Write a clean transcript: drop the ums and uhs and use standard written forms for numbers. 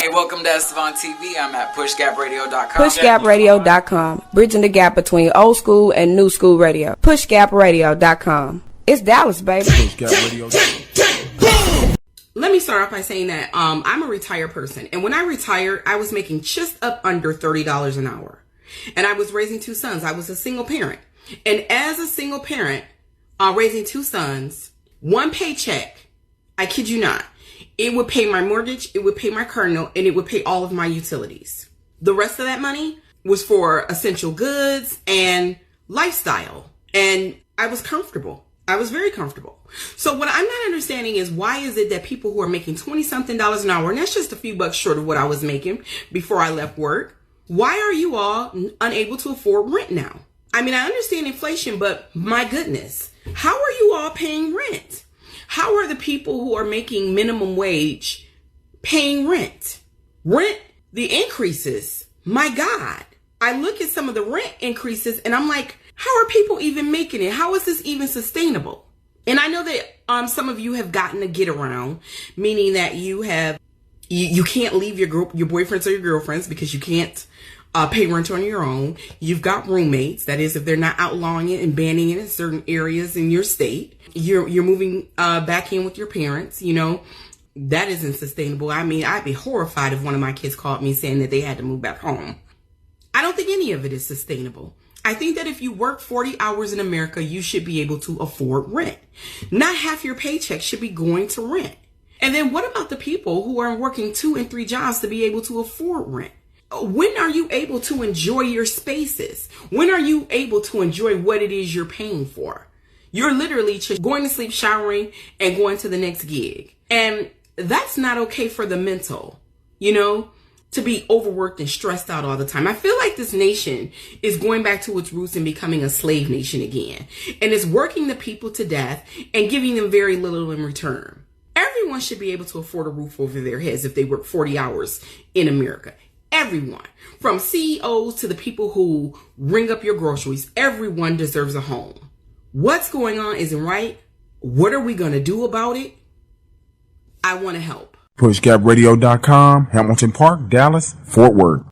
Hey, welcome to Estevan TV. I'm at pushgapradio.com. Pushgapradio.com. Bridging the gap between old school and new school radio. Pushgapradio.com. It's Dallas, baby. Let me start off by saying that I'm a retired person. And when I retired, I was making just up under $30 an hour. And I was raising two sons. I was a single parent. And as a single parent, raising two sons, one paycheck, I kid you not, it would pay my mortgage, it would pay my car note, and it would pay all of my utilities. The rest of that money was for essential goods and lifestyle. And I was comfortable. I was very comfortable. So what I'm not understanding is why is it that people who are making $20-something an hour, and that's just a few bucks short of what I was making before I left work, why are you all unable to afford rent now? I mean, I understand inflation, but my goodness, how are you all paying rent? How are the people who are making minimum wage paying rent? Rent, the increases, my God. I look at some of the rent increases and I'm like, how are people even making it? How is this even sustainable? And I know that some of you have gotten a get around, meaning that you can't leave your boyfriends or your girlfriends because you can't pay rent on your own. You've got roommates. That is, if they're not outlawing it and banning it in certain areas in your state, you're moving back in with your parents. You know, that isn't sustainable. I mean, I'd be horrified if one of my kids called me saying that they had to move back home. I don't think any of it is sustainable. I think that if you work 40 hours in America, you should be able to afford rent. Not half your paycheck should be going to rent. And then what about the people who are working 2 and 3 jobs to be able to afford rent? When are you able to enjoy your spaces? When are you able to enjoy what it is you're paying for? You're literally just going to sleep, showering, and going to the next gig. And that's not okay for the mental, you know, to be overworked and stressed out all the time. I feel like this nation is going back to its roots and becoming a slave nation again. And it's working the people to death and giving them very little in return. Everyone should be able to afford a roof over their heads if they work 40 hours in America. Everyone, from CEOs to the people who ring up your groceries, everyone deserves a home. What's going on isn't right. What are we going to do about it? I want to help. Pushgapradio.com, Hamilton Park, Dallas, Fort Worth.